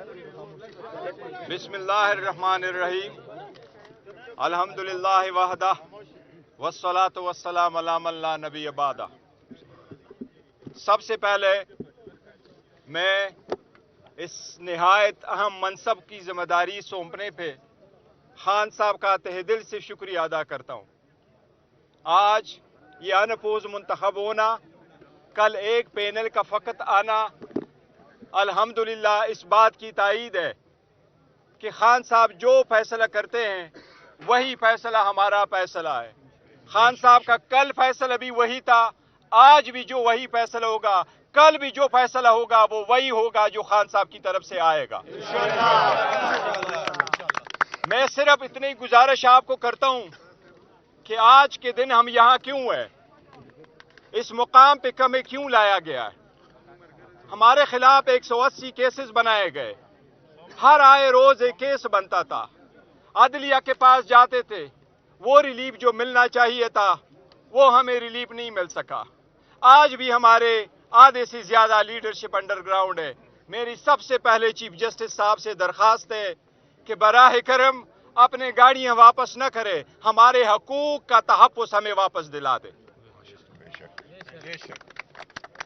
بسم اللہ الرحمن الرحیم الحمدللہ وحدہ والصلاة والسلام علی من لا نبی بعدہ۔ سب سے پہلے میں اس نہایت اہم منصب کی ذمہ داری سونپنے پہ خان صاحب کا تہ دل سے شکریہ ادا کرتا ہوں۔ آج یہ انپوز منتخب ہونا، کل ایک پینل کا فقط آنا الحمدللہ اس بات کی تائید ہے کہ خان صاحب جو فیصلہ کرتے ہیں وہی فیصلہ ہمارا فیصلہ ہے۔ خان صاحب کا کل فیصلہ بھی وہی تھا، آج بھی جو وہی فیصلہ ہوگا، کل بھی جو فیصلہ ہوگا وہ وہی ہوگا جو خان صاحب کی طرف سے آئے گا۔ میں صرف اتنی گزارش آپ کو کرتا ہوں کہ آج کے دن ہم یہاں کیوں ہیں، اس مقام پہ ہمیں کیوں لایا گیا ہے۔ ہمارے خلاف 180 کیسز بنائے گئے، ہر آئے روز ایک کیس بنتا تھا، عدلیہ کے پاس جاتے تھے، وہ ریلیف جو ملنا چاہیے تھا وہ ہمیں ریلیف نہیں مل سکا۔ آج بھی ہمارے آدھے سے زیادہ لیڈرشپ انڈر گراؤنڈ ہے۔ میری سب سے پہلے چیف جسٹس صاحب سے درخواست ہے کہ براہ کرم اپنے گاڑیاں واپس نہ کرے، ہمارے حقوق کا تحفظ ہمیں واپس دلا دے۔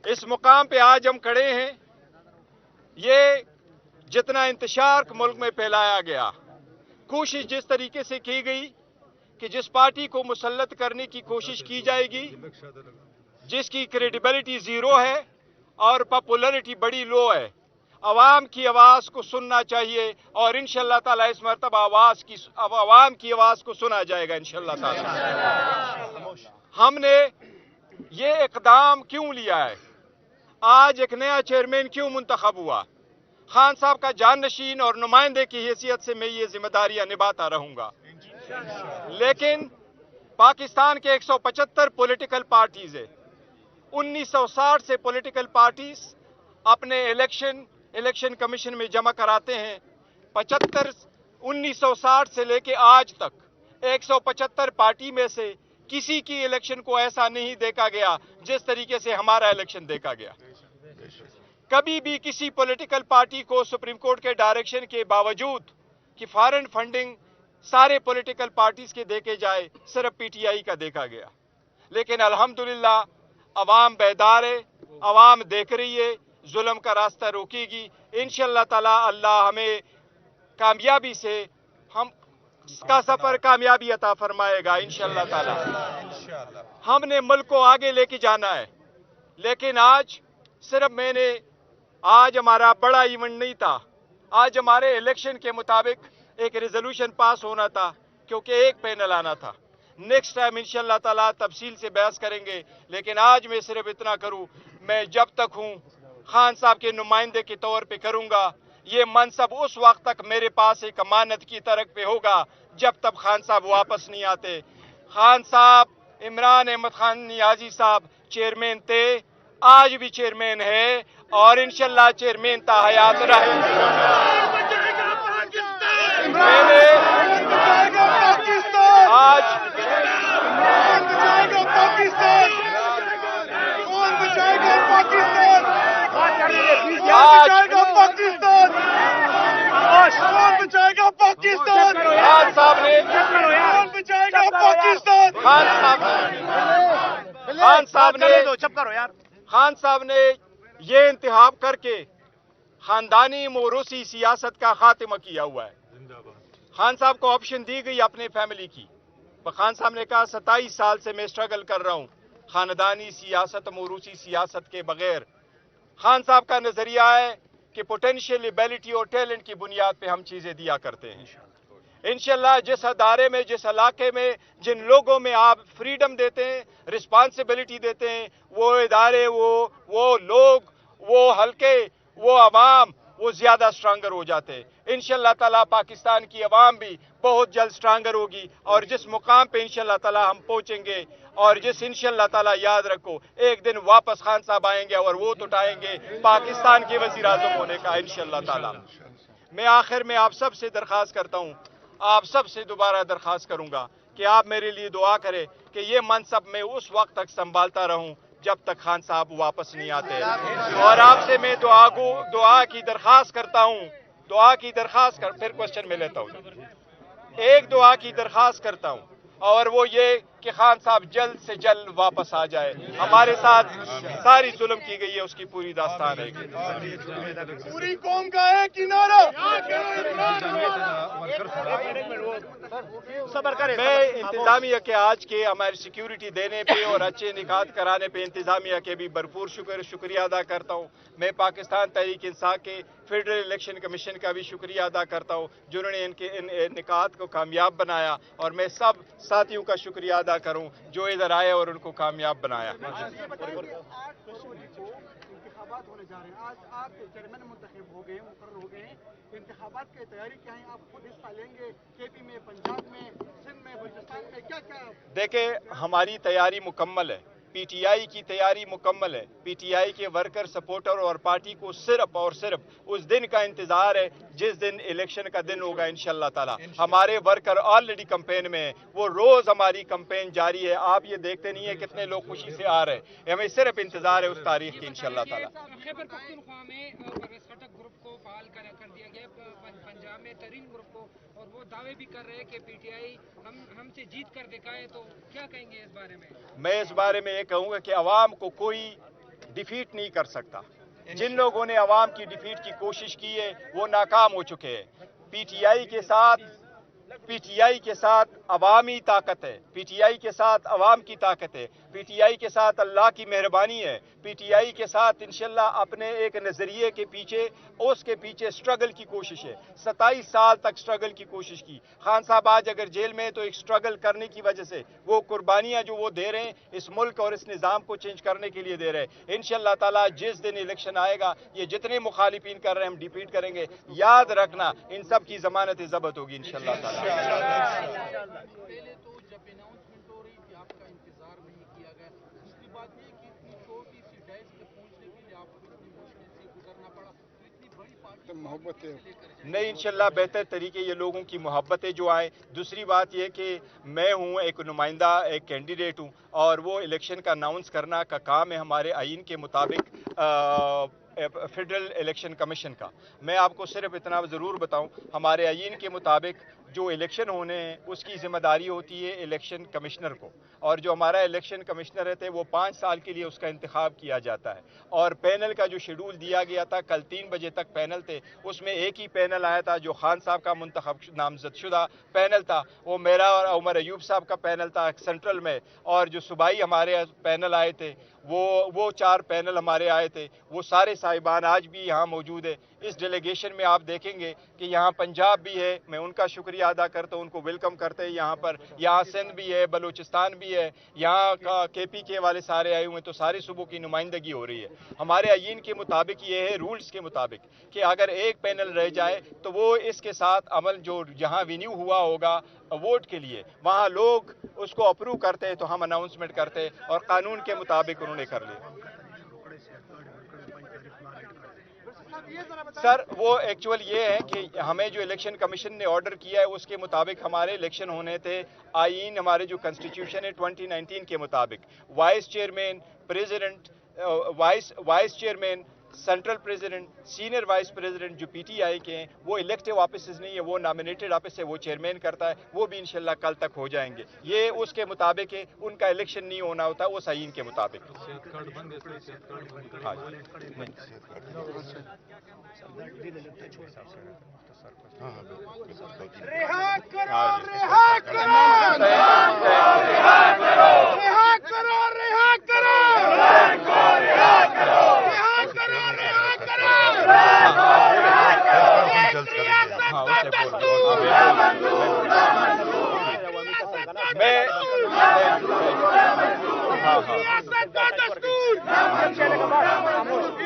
اس مقام پہ آج ہم کھڑے ہیں، یہ جتنا انتشار ملک میں پھیلایا گیا، کوشش جس طریقے سے کی گئی کہ جس پارٹی کو مسلط کرنے کی کوشش کی جائے گی، جس کی کریڈیبلٹی زیرو ہے اور پاپولرٹی بڑی لو ہے، عوام کی آواز کو سننا چاہیے اور انشاءاللہ تعالیٰ اس مرتبہ عوام کی آواز کو سنا جائے گا انشاءاللہ تعالیٰ۔ ہم نے یہ اقدام کیوں لیا ہے؟ آج ایک نیا چیئرمین کیوں منتخب ہوا؟ خان صاحب کا جانشین اور نمائندے کی حیثیت سے میں یہ ذمہ داریاں نبھاتا رہوں گا، لیکن پاکستان کے 175 پولیٹیکل پارٹیز ہیں۔ 1960 سے پولیٹیکل پارٹیز اپنے الیکشن کمیشن میں جمع کراتے ہیں۔ 1960 سے لے کے آج تک 175 پارٹی میں سے کسی کی الیکشن کو ایسا نہیں دیکھا گیا جس طریقے سے ہمارا الیکشن دیکھا گیا۔ کبھی بھی کسی پولیٹیکل پارٹی کو سپریم کورٹ کے ڈائریکشن کے باوجود کہ فارن فنڈنگ سارے پولیٹیکل پارٹیز کے دیکھے جائے، صرف پی ٹی آئی کا دیکھا گیا۔ لیکن الحمدللہ عوام بیدار ہے، عوام دیکھ رہی ہے، ظلم کا راستہ روکے گی انشاءاللہ تعالی۔ اللہ ہمیں کامیابی سے ہم کا سفر کامیابی عطا فرمائے گا انشاءاللہ تعالی۔ ہم نے ملک کو آگے لے کے جانا ہے، لیکن آج صرف آج ہمارا بڑا ایونٹ نہیں تھا، آج ہمارے الیکشن کے مطابق ایک ریزولوشن پاس ہونا تھا کیونکہ ایک پینل آنا تھا۔ نیکسٹ ٹائم انشاءاللہ تعالیٰ تفصیل سے بحث کریں گے، لیکن آج میں صرف اتنا کروں، میں جب تک ہوں خان صاحب کے نمائندے کے طور پہ کروں گا۔ یہ منصب اس وقت تک میرے پاس ایک امانت کی طرح پہ ہوگا جب تک خان صاحب واپس نہیں آتے۔ خان صاحب، عمران احمد خان نیازی صاحب چیئرمین تھے، آج بھی چیئرمین ہے اور انشاءاللہ چیئرمین تا حیات رہے۔ میں نے آج خان صاحب نے یہ انتخاب کر کے خاندانی موروثی سیاست کا خاتمہ کیا ہوا ہے۔ خان صاحب کو آپشن دی گئی اپنے فیملی کی، خان صاحب نے کہا 27 سال سے میں سٹرگل کر رہا ہوں خاندانی سیاست، موروثی سیاست کے بغیر۔ خان صاحب کا نظریہ ہے کہ پوٹینشیل ایبیلٹی اور ٹیلنٹ کی بنیاد پہ ہم چیزیں دیا کرتے ہیں۔ انشاءاللہ جس ادارے میں، جس علاقے میں، جن لوگوں میں آپ فریڈم دیتے ہیں، رسپانسبلٹی دیتے ہیں، وہ ادارے، وہ لوگ، وہ حلقے، وہ عوام، وہ زیادہ سٹرانگر ہو جاتے ہیں۔ انشاءاللہ تعالیٰ پاکستان کی عوام بھی بہت جلد سٹرانگر ہوگی اور جس مقام پہ انشاءاللہ تعالیٰ ہم پہنچیں گے اور جس انشاءاللہ تعالیٰ یاد رکھو ایک دن واپس خان صاحب آئیں گے اور ووٹ اٹھائیں گے پاکستان کے وزیر اعظم ہونے کا انشاءاللہ تعالیٰ۔ میں آخر میں آپ سب سے درخواست کرتا ہوں، آپ سب سے دوبارہ درخواست کروں گا کہ آپ میرے لیے دعا کریں کہ یہ منصب میں اس وقت تک سنبھالتا رہوں جب تک خان صاحب واپس نہیں آتے، اور آپ سے میں دعا کی درخواست کرتا ہوں دعا کی درخواست پھر کوشچن میں لیتا ہوں، ایک دعا کی درخواست کرتا ہوں، اور وہ یہ کہ خان صاحب جلد سے جلد واپس آ جائے. ہمارے ساتھ ساری ظلم کی گئی ہے، اس کی پوری داستان ہے. پوری قوم کا ہے کنارہ. میں انتظامیہ کے آج کے ہماری سیکیورٹی دینے پہ اور اچھے نکات کرانے پہ انتظامیہ کے بھی بھرپور شکریہ ادا کرتا ہوں. میں پاکستان تحریک انصاف کے فیڈرل الیکشن کمیشن کا بھی شکریہ ادا کرتا ہوں جنہوں نے ان نکات کو کامیاب بنایا، اور میں سب ساتھیوں کا شکریہ ادا کروں جو ادھر آئے اور ان کو کامیاب بنایا. انتخابات ہونے جا رہے ہیں، آج آپ کے چیئرمین منتخب ہو گئے، مقرر ہو گئے ہیں. انتخابات کی تیاری کیا ہے؟ آپ خود حصہ لیں گے کے پی میں، پنجاب میں، سندھ میں، بلوچستان میں؟ کیا کیا؟ دیکھیں، ہماری تیاری مکمل ہے، پی ٹی آئی کی تیاری مکمل ہے. پی ٹی آئی کے ورکر، سپورٹر اور پارٹی کو صرف اور صرف اس دن کا انتظار ہے جس دن الیکشن کا دن ہوگا انشاءاللہ تعالی. ہمارے ورکر آلریڈی کمپین میں ہیں، وہ روز ہماری کمپین جاری ہے. آپ یہ دیکھتے نہیں ہیں کتنے لوگ خوشی سے آ رہے ہیں. ہمیں صرف انتظار ہے اس تاریخ کی انشاءاللہ تعالی. خیبر پختونخوا میں خٹک گروپ کو فعال کر دیا گیا، پنجاب میں ترین گروپ کو، اور وہ دعوے بھی کر رہے ہیں کہ پی ٹی آئی ہم سے جیت کر دکھائے. تو کیا کہیں گے اس بارے میں؟ میں اس بارے میں یہ کہوں گا کہ عوام کو کوئی ڈیفیٹ نہیں کر سکتا. جن لوگوں نے عوام کی ڈیفیٹ کی کوشش کی ہے وہ ناکام ہو چکے ہیں. پی ٹی آئی کے ساتھ عوامی طاقت ہے، پی ٹی آئی کے ساتھ عوام کی طاقت ہے، پی ٹی آئی کے ساتھ اللہ کی مہربانی ہے. پی ٹی آئی کے ساتھ انشاءاللہ اپنے ایک نظریے کے پیچھے، اس کے پیچھے سٹرگل کی کوشش ہے. 27 سال تک سٹرگل کی کوشش کی. خان صاحب آج اگر جیل میں ہے تو ایک سٹرگل کرنے کی وجہ سے وہ قربانیاں جو وہ دے رہے ہیں اس ملک اور اس نظام کو چینج کرنے کے لیے دے رہے ہیں. انشاءاللہ تعالی جس دن الیکشن آئے گا یہ جتنے مخالفین کر رہے ہیں ہم ڈیفیٹ کریں گے. یاد رکھنا ان سب کی ضمانت ضبط ہوگی انشاءاللہ تعالی. پہلے تو جب اناؤنسمنٹ ہو رہی تھی آپ کا انتظار نہیں کیا گیا. دوسری بات یہ کہ اتنی چھوٹی سی ڈیس پہ پہنچنے کے لیے آپ کو اتنی مشکل سے گزرنا پڑا. تو اتنی بڑی پارٹی محبت ہے نہیں، انشاءاللہ بہتر طریقے یہ لوگوں کی محبتیں جو آئیں. دوسری بات یہ کہ میں ہوں ایک نمائندہ، ایک کینڈیڈیٹ ہوں، اور وہ الیکشن کا اناؤنس کرنا کا کام ہے ہمارے آئین کے مطابق فیڈرل الیکشن کمیشن کا. میں آپ کو صرف اتنا ضرور بتاؤں، ہمارے آئین کے مطابق جو الیکشن ہونے ہیں اس کی ذمہ داری ہوتی ہے الیکشن کمشنر کو، اور جو ہمارا الیکشن کمشنر رہتے ہیں وہ 5 سال کے لیے اس کا انتخاب کیا جاتا ہے. اور پینل کا جو شیڈول دیا گیا تھا، کل 3 بجے تک پینل تھے، اس میں ایک ہی پینل آیا تھا جو خان صاحب کا منتخب نامزد شدہ پینل تھا. وہ میرا اور عمر ایوب صاحب کا پینل تھا سینٹرل میں، اور جو صوبائی ہمارے پینل آئے تھے وہ 4 پینل ہمارے آئے تھے. وہ سارے صاحبان آج بھی یہاں موجود ہیں. اس ڈیلیگیشن میں آپ دیکھیں گے کہ یہاں پنجاب بھی ہے، میں ان کا شکریہ ادا کرتا ہوں، ان کو ویلکم کرتے ہیں یہاں پر. یہاں سندھ بھی ہے، بلوچستان بھی ہے، یہاں کا کے پی کے والے سارے آئے ہوئے ہیں. تو سارے صوبوں کی نمائندگی ہو رہی ہے. ہمارے آئین کے مطابق یہ ہے، رولز کے مطابق، کہ اگر ایک پینل رہ جائے تو وہ اس کے ساتھ عمل جو جہاں ونیو ہوا ہوگا ووٹ کے لیے وہاں لوگ اس کو اپروو کرتے ہیں تو ہم اناؤنسمنٹ کرتے ہیں، اور قانون کے مطابق انہوں نے کر لیا. سر وہ ایکچول یہ ہے کہ ہمیں جو الیکشن کمیشن نے آرڈر کیا ہے اس کے مطابق ہمارے الیکشن ہونے تھے. آئین ہمارے جو کنسٹیٹیوشن ہے 2019 کے مطابق vice chairman, president, vice chairman, central president, senior vice president جو پی ٹی آئی کے ہیں وہ الیکٹیو آفیسز نہیں ہے، وہ نامینیٹڈ آفس ہے، وہ چیئرمین کرتا ہے. وہ بھی انشاءاللہ کل تک ہو جائیں گے. یہ اس کے مطابق ہے، ان کا الیکشن نہیں ہونا ہوتا اس آئین کے مطابق. رہا کرو، رہا کرو، رہا کرو، رہا کرو، رہا کرو، رہا کرو، رہا کرو. ریاست کا دستور میں ریاست کا دستور.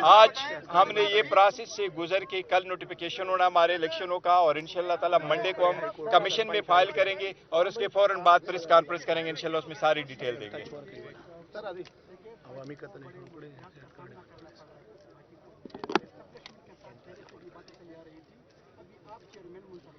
آج ہم نے یہ پروسیس سے گزر کے کل نوٹیفیکیشن ہونا ہمارے الیکشنوں کا، اور انشاءاللہ تعالی منڈے کو ہم کمیشن میں فائل کریں گے اور اس کے فوراً بعد پریس کانفرنس کریں گے. انشاءاللہ اس میں ساری ڈیٹیل دیں گے. ابھی آپ چیئرمین منتخب